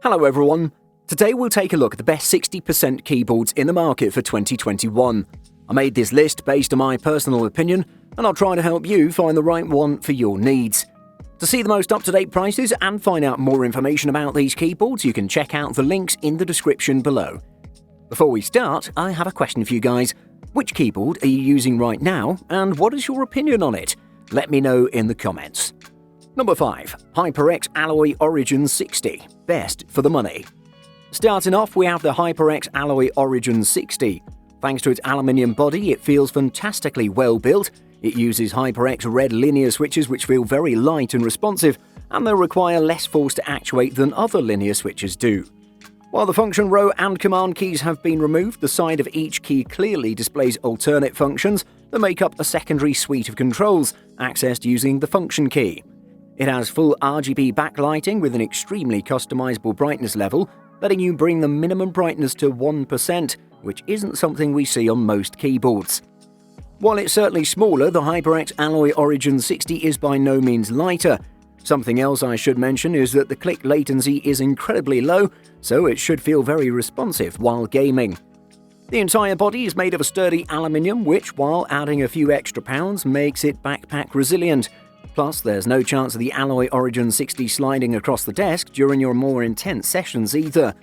Hello everyone! Today we'll take a look at the best 60% keyboards in the market for 2021. I made this list based on my personal opinion, and I'll try to help you find the right one for your needs. To see the most up-to-date prices and find out more information about these keyboards, you can check out the links in the description below. Before we start, I have a question for you guys. Which keyboard are you using right now, and what is your opinion on it? Let me know in the comments. Number 5. HyperX Alloy Origin 60. Best for the money. Starting off, we have the HyperX Alloy Origin 60. Thanks to its aluminium body, it feels fantastically well built. It uses HyperX red linear switches which feel very light and responsive, and they require less force to actuate than other linear switches do. While the function row and command keys have been removed, the side of each key clearly displays alternate functions that make up a secondary suite of controls, accessed using the function key. It has full RGB backlighting with an extremely customizable brightness level, letting you bring the minimum brightness to 1%, which isn't something we see on most keyboards. While it's certainly smaller, the HyperX Alloy Origin 60 is by no means lighter. Something else I should mention is that the click latency is incredibly low, so it should feel very responsive while gaming. The entire body is made of a sturdy aluminium, which, while adding a few extra pounds, makes it backpack resilient. Plus, there's no chance of the Alloy Origin 60 sliding across the desk during your more intense sessions either.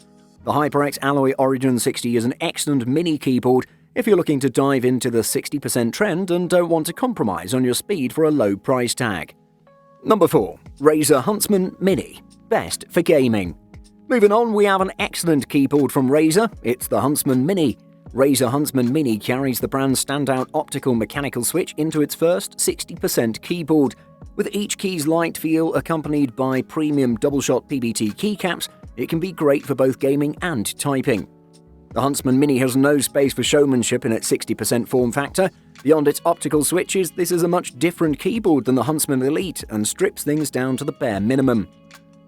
The HyperX Alloy Origin 60 is an excellent mini keyboard if you're looking to dive into the 60% trend and don't want to compromise on your speed for a low price tag. Number 4. Razer Huntsman Mini. Best for gaming. Moving on, we have an excellent keyboard from Razer. It's the Huntsman Mini. Razer Huntsman Mini carries the brand's standout optical mechanical switch into its first 60% keyboard. With each key's light feel accompanied by premium double-shot PBT keycaps, it can be great for both gaming and typing. The Huntsman Mini has no space for showmanship in its 60% form factor. Beyond its optical switches, this is a much different keyboard than the Huntsman Elite and strips things down to the bare minimum.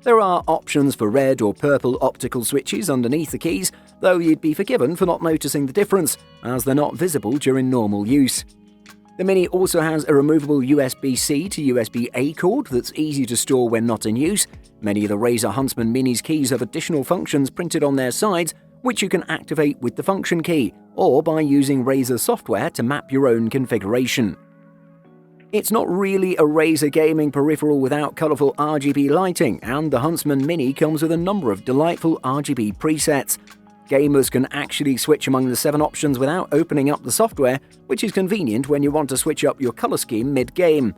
There are options for red or purple optical switches underneath the keys, though you'd be forgiven for not noticing the difference, as they're not visible during normal use. The Mini also has a removable USB-C to USB-A cord that's easy to store when not in use. Many of the Razer Huntsman Mini's keys have additional functions printed on their sides, which you can activate with the function key, or by using Razer software to map your own configuration. It's not really a Razer gaming peripheral without colourful RGB lighting, and the Huntsman Mini comes with a number of delightful RGB presets. Gamers can actually switch among the 7 options without opening up the software, which is convenient when you want to switch up your colour scheme mid-game.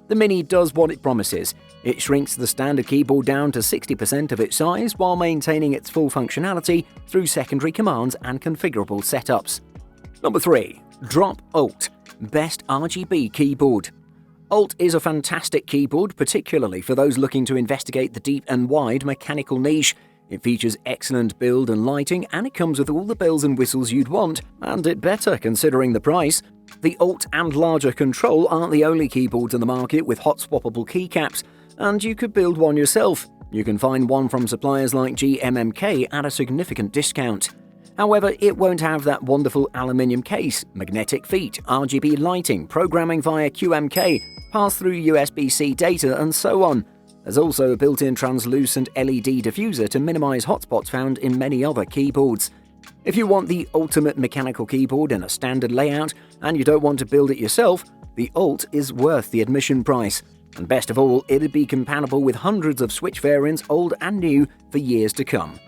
The Mini does what it promises. It shrinks the standard keyboard down to 60% of its size while maintaining its full functionality through secondary commands and configurable setups. Number 3. Drop Alt. Best RGB keyboard. Alt is a fantastic keyboard, particularly for those looking to investigate the deep and wide mechanical niche. It features excellent build and lighting, and it comes with all the bells and whistles you'd want, and it better considering the price. The Alt and larger Control aren't the only keyboards in the market with hot swappable keycaps, and you could build one yourself. You can find one from suppliers like GMMK at a significant discount. However, it won't have that wonderful aluminium case, magnetic feet, RGB lighting, programming via QMK, pass-through USB-C data, and so on. There's also a built-in translucent LED diffuser to minimize hotspots found in many other keyboards. If you want the ultimate mechanical keyboard in a standard layout and you don't want to build it yourself, the Alt is worth the admission price. And best of all, it'd be compatible with hundreds of switch variants, old and new, for years to come.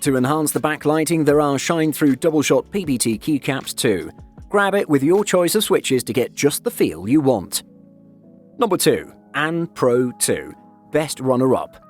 To enhance the backlighting, there are shine-through double-shot PBT keycaps too. Grab it with your choice of switches to get just the feel you want. Number 2. An Pro 2. Best runner-up.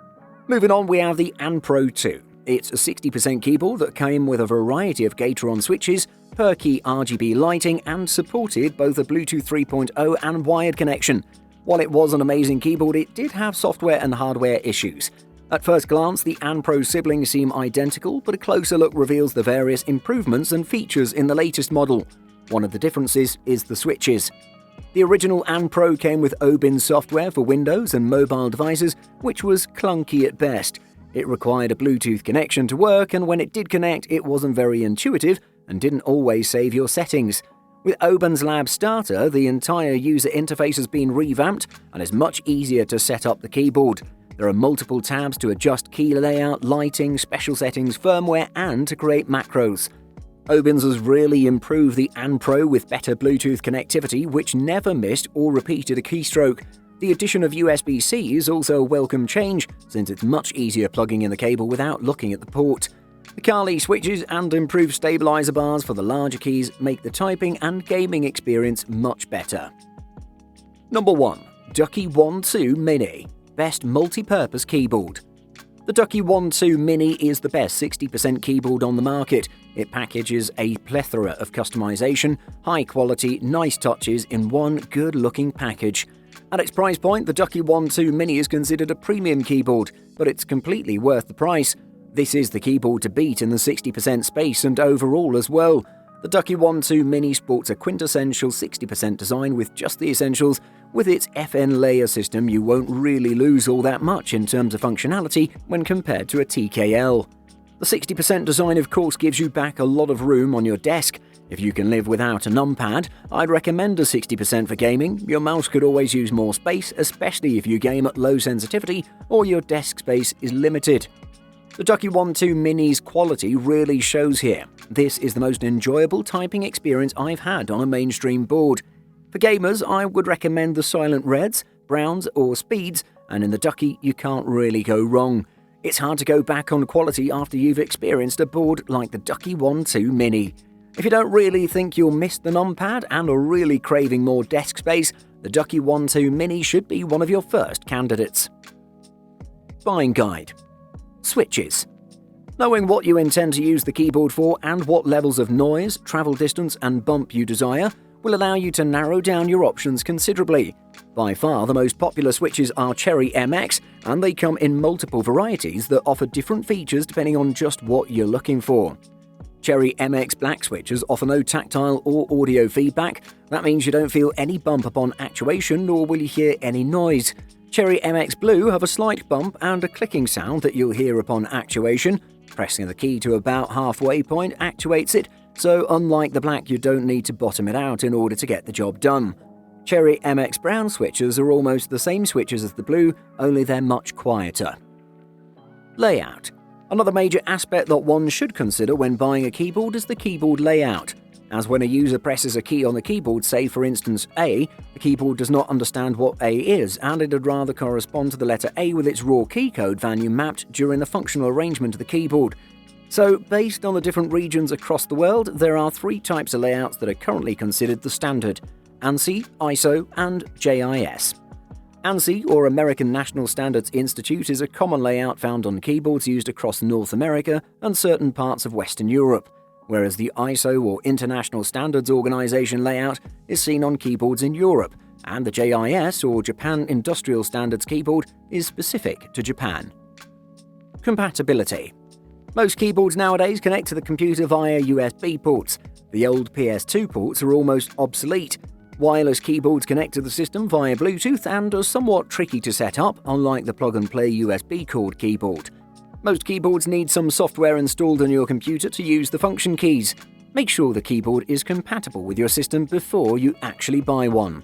Moving on, we have the An Pro 2. It's a 60% keyboard that came with a variety of Gateron switches, per-key RGB lighting, and supported both a Bluetooth 3.0 and wired connection. While it was an amazing keyboard, it did have software and hardware issues. At first glance, the An Pro siblings seem identical, but a closer look reveals the various improvements and features in the latest model. One of the differences is the switches. The original An Pro came with OBIN software for Windows and mobile devices, which was clunky at best. It required a Bluetooth connection to work, and when it did connect, it wasn't very intuitive and didn't always save your settings. With OBIN's Lab Starter, the entire user interface has been revamped and is much easier to set up the keyboard. There are multiple tabs to adjust key layout, lighting, special settings, firmware, and to create macros. Obins has really improved the AN Pro with better Bluetooth connectivity, which never missed or repeated a keystroke. The addition of USB-C is also a welcome change, since it's much easier plugging in the cable without looking at the port. The Kali switches and improved stabilizer bars for the larger keys make the typing and gaming experience much better. Number 1. Ducky One 2 Mini. Best multi-purpose keyboard. The Ducky One 2 Mini is the best 60% keyboard on the market. It packages a plethora of customization, high-quality, nice touches in one good-looking package. At its price point, the Ducky One 2 Mini is considered a premium keyboard, but it's completely worth the price. This is the keyboard to beat in the 60% space and overall as well. The Ducky One 2 Mini sports a quintessential 60% design with just the essentials. With its FN layer system, you won't really lose all that much in terms of functionality when compared to a TKL. The 60% design of course gives you back a lot of room on your desk. If you can live without a numpad, I'd recommend a 60% for gaming. Your mouse could always use more space, especially if you game at low sensitivity or your desk space is limited. The Ducky One 2 Mini's quality really shows here. This is the most enjoyable typing experience I've had on a mainstream board. For gamers, I would recommend the Silent Reds, Browns or Speeds, and in the Ducky you can't really go wrong. It's hard to go back on quality after you've experienced a board like the Ducky One 2 Mini. If you don't really think you'll miss the numpad and are really craving more desk space, the Ducky One 2 Mini should be one of your first candidates. Buying guide. Switches. Knowing what you intend to use the keyboard for and what levels of noise, travel distance and bump you desire will allow you to narrow down your options considerably. By far the most popular switches are Cherry MX, and they come in multiple varieties that offer different features depending on just what you're looking for. Cherry MX Black switches offer no tactile or audio feedback. That means you don't feel any bump upon actuation, nor will you hear any noise. Cherry MX Blue have a slight bump and a clicking sound that you'll hear upon actuation. Pressing the key to about halfway point actuates it, so unlike the Black you don't need to bottom it out in order to get the job done. Cherry MX Brown switches are almost the same switches as the Blue, only they're much quieter. Layout. Another major aspect that one should consider when buying a keyboard is the keyboard layout. As when a user presses a key on the keyboard, say for instance A, the keyboard does not understand what A is, and it would rather correspond to the letter A with its raw key code value mapped during the functional arrangement of the keyboard. So, based on the different regions across the world, there are 3 types of layouts that are currently considered the standard: ANSI, ISO, and JIS. ANSI, or American National Standards Institute, is a common layout found on keyboards used across North America and certain parts of Western Europe, whereas the ISO, or International Standards Organization layout, is seen on keyboards in Europe, and the JIS, or Japan Industrial Standards keyboard, is specific to Japan. Compatibility. Most keyboards nowadays connect to the computer via USB ports. The old PS2 ports are almost obsolete. Wireless keyboards connect to the system via Bluetooth and are somewhat tricky to set up, unlike the plug-and-play USB cord keyboard. Most keyboards need some software installed on your computer to use the function keys. Make sure the keyboard is compatible with your system before you actually buy one.